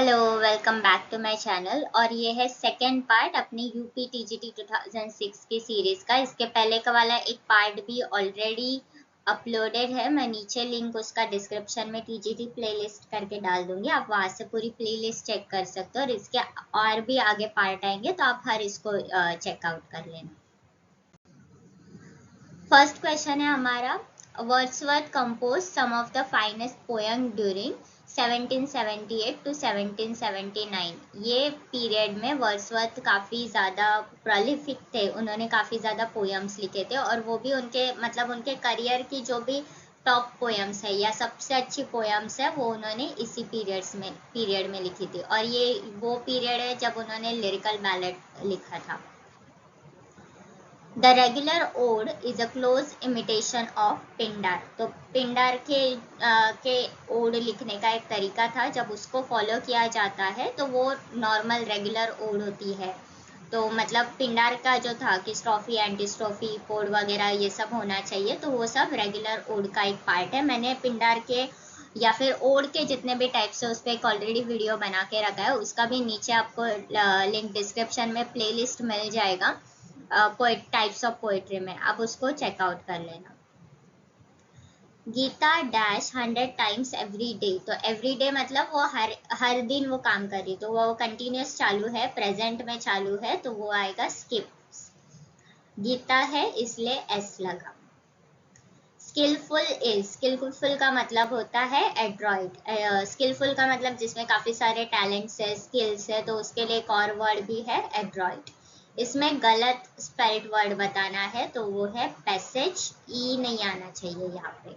Hello, welcome back to my channel. और ये है सेकेंड पार्ट अपनी यूपी टीजीटी 2006 की सीरीज का। इसके पहले का वाला एक पार्ट भी ऑलरेडी अपलोडेड है। मैं नीचे लिंक उसका डिस्क्रिप्शन में टीजीटी प्लेलिस्ट करके डाल दूंगी, आप वहां से पूरी प्लेलिस्ट चेक कर सकते हो। और इसके और भी आगे पार्ट आएंगे तो आप हर इसको चेकआउट कर लेना। फर्स्ट क्वेश्चन है हमारा, Wordsworth compose some of the finest poem during 1778 to 1779। ये पीरियड में वर्ड्सवर्थ काफ़ी ज़्यादा प्रोलिफिक थे, उन्होंने काफ़ी ज़्यादा पोएम्स लिखे थे और वो भी उनके उनके करियर की जो भी टॉप पोएम्स है या सबसे अच्छी पोएम्स है वो उन्होंने इसी पीरियड में लिखी थी। और ये वो पीरियड है जब उन्होंने लिरिकल बैलेट लिखा था। The regular ode is a close imitation of Pindar. तो पिंडार के ओड लिखने का एक तरीका था, जब उसको फॉलो किया जाता है तो वो नॉर्मल रेगुलर ओड होती है। तो मतलब पिंडार का जो था कि स्ट्रोफी, एंटी स्ट्रोफी, कोड वगैरह ये सब होना चाहिए, तो वो सब रेगुलर ओड का एक पार्ट है। मैंने पिंडार के या फिर ओड के जितने भी टाइप्स है उस पर एक ऑलरेडी वीडियो बना के रखा है, उसका भी नीचे आपको लिंक डिस्क्रिप्शन में प्लेलिस्ट मिल जाएगा टाइप्स ऑफ पोएट्री में, आप उसको चेकआउट कर लेना। Geeta dash 100 times every day. तो एवरी डे मतलब वो हर दिन वो काम कर रही, तो वो कंटिन्यूस चालू है, प्रेजेंट में चालू है, तो वो आएगा स्किप। गीता है इसलिए एस लगा। स्किलफुल का मतलब होता है एड्रॉइड। स्किलफुल का मतलब जिसमें काफी सारे टैलेंट्स है, स्किल्स है, तो उसके लिए एक और वर्ड भी है एड्रॉइड। इसमें गलत स्पेल्ड वर्ड बताना है तो वो है पैसेज, ई नहीं आना चाहिए यहाँ पे।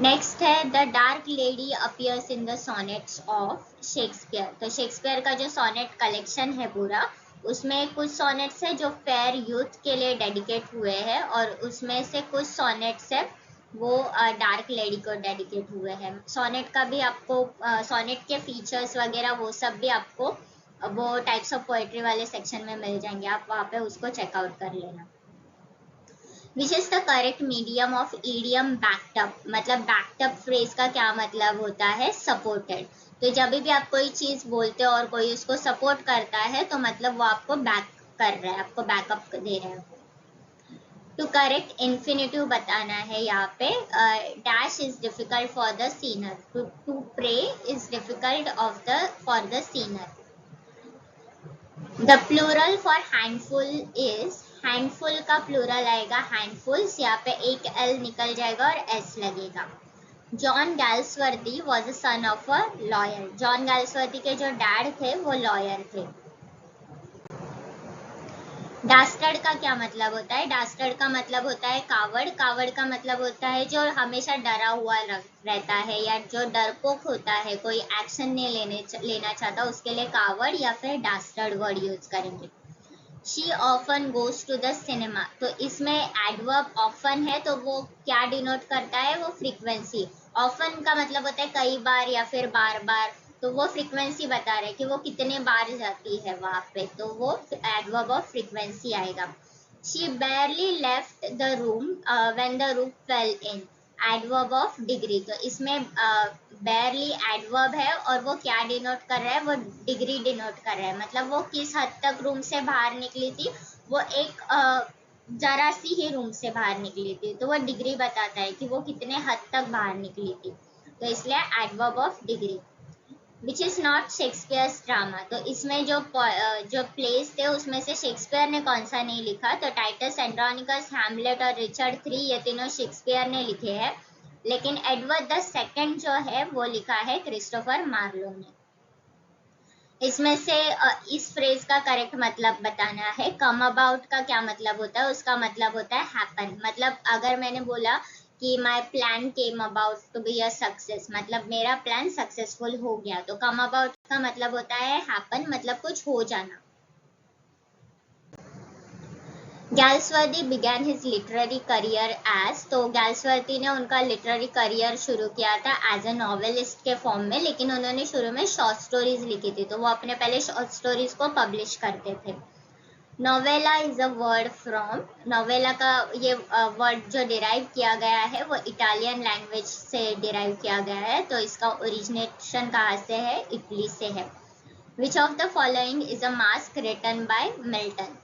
नेक्स्ट है the dark lady appears in the sonnets of Shakespeare. तो शेक्सपियर का जो सोनेट कलेक्शन है पूरा, उसमें कुछ सोनेट्स है जो फेयर यूथ के लिए डेडिकेट हुए हैं और उसमें से कुछ सोनेट्स है वो डार्क लेडी को डेडिकेट हुए हैं। सोनेट का भी आपको सोनेट के फीचर्स वगैरह वो सब भी आपको वो टाइप्स ऑफ पोएट्री वाले सेक्शन में मिल जाएंगे, आप वहाँ पे उसको चेकआउट कर लेना। Which is the correct medium of idiom backed up. मतलब बैक्ड अप फ्रेज का क्या मतलब होता है, सपोर्टेड। तो जब भी आप कोई चीज बोलते हो और कोई उसको सपोर्ट करता है तो मतलब वो आपको बैक कर रहा है, आपको बैकअप दे रहा है। टू करेक्ट इन्फिनेटिव बताना है यहाँ पे, dash is difficult for the sinner. To pray is difficult for the sinner. The plural for handful is, handful का प्लूरल आएगा हैंडफुल्स, यहाँ पे एक एल निकल जाएगा और एस लगेगा। John Galsworthy was a son of a lawyer. John Galsworthy के जो डैड थे वो लॉयर थे। डास्टर्ड का क्या मतलब होता है, डास्टर्ड का मतलब होता है कावड़। कावड़ का मतलब होता है जो हमेशा डरा हुआ रहता है या जो डरपोक होता है, कोई एक्शन नहीं लेना चाहता, उसके लिए कावड़ या फिर डास्टर्ड वर्ड यूज करेंगे। She often goes to the cinema. तो इसमें एडवर्ब ऑफन है तो वो क्या डिनोट करता है, वो फ्रीक्वेंसी। ऑफन का मतलब होता है कई बार या फिर बार बार, तो वो फ्रीक्वेंसी बता रहे कि वो कितने बार जाती है वहां पे, तो वो एडवर्ब ऑफ फ्रीक्वेंसी आएगा। She बेयरली left the room when the roof fail in, adverb of degree. तो इसमें बेयरली एडवर्ब है और वो क्या डिनोट कर रहा है, वो डिग्री डिनोट कर रहा है। मतलब वो किस हद तक रूम से बाहर निकली थी, वो एक जरा सी ही रूम से बाहर निकली थी, तो वो डिग्री बताता है कि वो कितने हद तक बाहर निकली थी, तो इसलिए adverb of degree. Which is not Shakespeare's drama. तो इसमें जो प्लेस थे उसमें से शेक्सपियर ने कौन सा नहीं लिखा, तो टाइटस, एंड्रोनिकस, हैमलेट और रिचर्ड III ये तीनों शेक्सपियर ने लिखे हैं, लेकिन एडवर्ड द सेकंड जो है वो लिखा है क्रिस्टोफर मार्लो ने। इसमें से इस फ्रेज का करेक्ट मतलब बताना है। कम अबाउट का क्या मतलब होता है, उसका मतलब होता है हैपन। मतलब अगर मैंने बोला कि my plan came about to be a success, मतलब मेरा प्लान सक्सेसफुल हो गया, तो कम अबाउट का मतलब होता है हैपन, मतलब कुछ हो जाना। Galsworthy began his literary career as, तो गैल्सवर्दी ने उनका लिटरेरी करियर शुरू किया था एज अ नॉवेलिस्ट के फॉर्म में, लेकिन उन्होंने शुरू में शॉर्ट स्टोरीज लिखी थी, तो वो अपने पहले शॉर्ट स्टोरीज को पब्लिश करते थे। Novella is a word from, novella का ये वर्ड जो डिराइव किया गया है वो इटालियन लैंग्वेज से डिराइव किया गया है, तो इसका ओरिजिनेशन कहाँ से है, इटली से है। Which of the following is a masque written by Milton.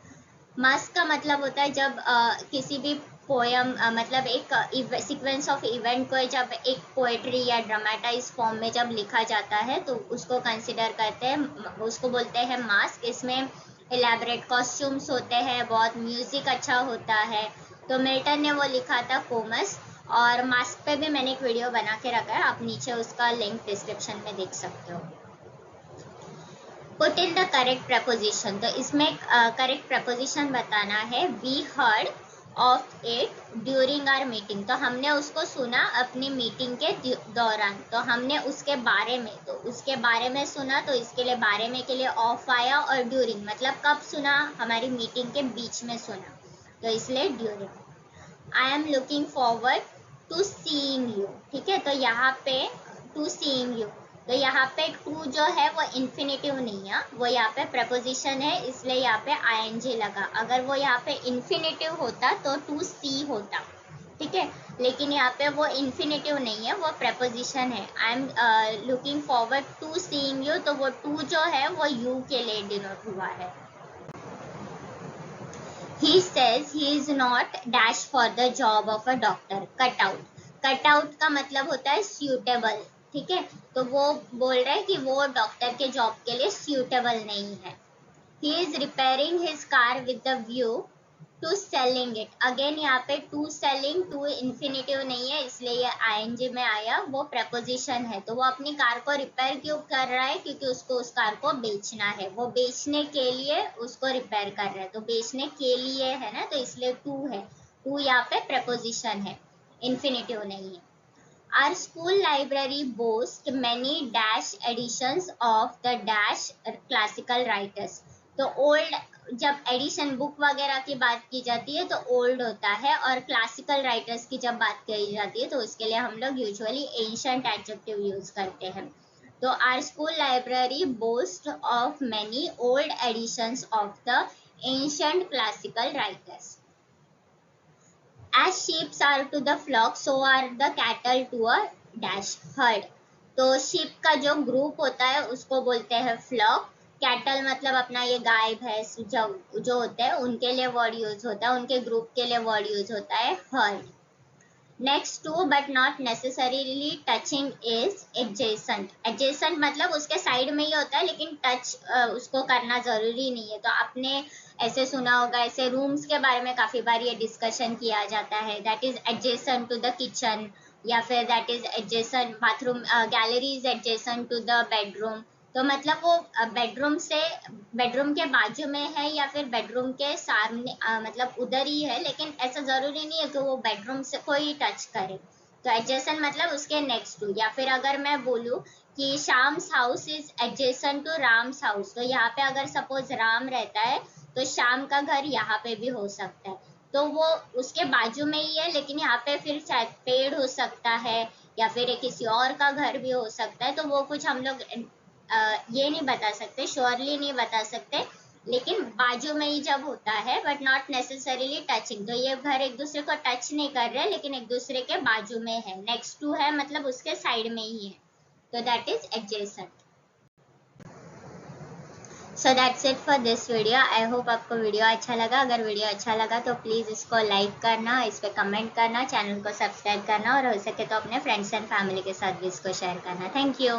Masque का मतलब होता है जब किसी भी पोयम मतलब एक सीक्वेंस ऑफ इवेंट को जब एक पोएट्री या ड्रामेटाइज फॉर्म में जब लिखा जाता है तो उसको कंसिडर करते हैं, उसको बोलते हैं मास्क। इसमें इलेबरेट कॉस्ट्यूम्स होते हैं, बहुत म्यूजिक अच्छा होता है। तो मिल्टन ने वो लिखा था कोमस, और मास्क पे भी मैंने एक वीडियो बना के रखा है, आप नीचे उसका लिंक डिस्क्रिप्शन में देख सकते हो। Put in the correct preposition, तो इसमें करेक्ट प्रपोजिशन बताना है। We heard of it during our meeting, तो हमने उसको सुना अपनी मीटिंग के दौरान, तो हमने उसके बारे में, तो उसके बारे में सुना, तो इसके लिए बारे में के लिए ऑफ आया, और ड्यूरिंग मतलब कब सुना, हमारी मीटिंग के बीच में सुना, तो इसलिए during. I am looking forward to seeing you, ठीक है, तो यहाँ पे टू सीइंग यू, तो यहाँ पे टू जो है वो इन्फिनेटिव नहीं है, वो यहाँ पे प्रपोजिशन है, इसलिए यहाँ पे आईएनजी लगा। अगर वो यहाँ पे इन्फिनेटिव होता तो टू सी होता, ठीक है, लेकिन यहाँ पे वो इन्फिनेटिव नहीं है, वो प्रपोजिशन है। I am looking forward to seeing you, तो वो टू जो है वो यू के लिए डिनोट हुआ है। He says he is not dash for the job of a doctor. Cut out. Cut out का मतलब होता है suitable, ठीक है, तो वो बोल रहा है कि वो डॉक्टर के जॉब के लिए suitable नहीं है। He is repairing his car with the view to selling it. Again यहाँ पे टू सेलिंग, टू इन्फिनेटिव नहीं है, इसलिए ये आईएनजी में आया, वो प्रपोजिशन है। तो वो अपनी कार को रिपेयर क्यों कर रहा है, क्योंकि उसको उस कार को बेचना है, वो बेचने के लिए उसको रिपेयर कर रहा है, तो बेचने के लिए है ना, तो इसलिए टू है, टू यहाँ पे प्रपोजिशन है, इन्फिनेटिव नहीं है। Our school library boasts many dash editions of the dash classical writers. तो ओल्ड जब एडिशन बुक वगैरह की बात की जाती है तो ओल्ड होता है, और क्लासिकल राइटर्स की जब बात करी जाती है तो उसके लिए हम लोग यूजुअली एंशिएंट एडजेक्टिव यूज करते हैं। तो our school library boast of many old editions of the ancient classical writers. As sheep are to the flock, so are the cattle to a dash herd. तो sheep का जो group होता है उसको बोलते हैं फ्लॉक। कैटल मतलब अपना ये गाय भैंस जो होते हैं उनके लिए वर्ड यूज होता है, उनके ग्रुप के लिए वर्ड यूज होता है heard. Next to but not necessarily touching is adjacent. Adjacent मतलब उसके साइड में ही होता है, लेकिन टच उसको करना जरूरी नहीं है। तो आपने ऐसे सुना होगा, ऐसे रूम्स के बारे में काफी बार ये डिस्कशन किया जाता है, that is adjacent to the kitchen, या फिर that is adjacent bathroom, gallery is adjacent to the bedroom. तो मतलब वो बेडरूम के बाजू में है या फिर बेडरूम के सामने, मतलब उधर ही है, लेकिन ऐसा जरूरी नहीं है कि वो बेडरूम से कोई टच करे। तो एडजेसेंट मतलब उसके नेक्स्ट टू। या फिर अगर मैं बोलूँ कि Shyam's house is adjacent to Ram's house, तो यहाँ पे अगर सपोज राम रहता है तो श्याम का घर यहाँ पे भी हो सकता है, तो वो उसके बाजू में ही है, लेकिन यहाँ पे फिर शायद पेड़ हो सकता है या फिर किसी और का घर भी हो सकता है। तो वो कुछ हम लोग ये नहीं बता सकते, श्योरली नहीं बता सकते, लेकिन बाजू में ही जब होता है, बट नॉट नेसेसरीली टचिंग। तो ये घर एक दूसरे को टच नहीं कर रहे, लेकिन एक दूसरे के बाजू में है, नेक्स्ट टू है मतलब उसके साइड में ही है, तो that is adjacent. So that's it for this video. I hope आपको वीडियो अच्छा लगा। अगर वीडियो अच्छा लगा तो प्लीज़ इसको लाइक करना, इस पर कमेंट करना, चैनल को सब्सक्राइब करना, और हो सके तो अपने फ्रेंड्स एंड फैमिली के साथ भी इसको शेयर करना। Thank you.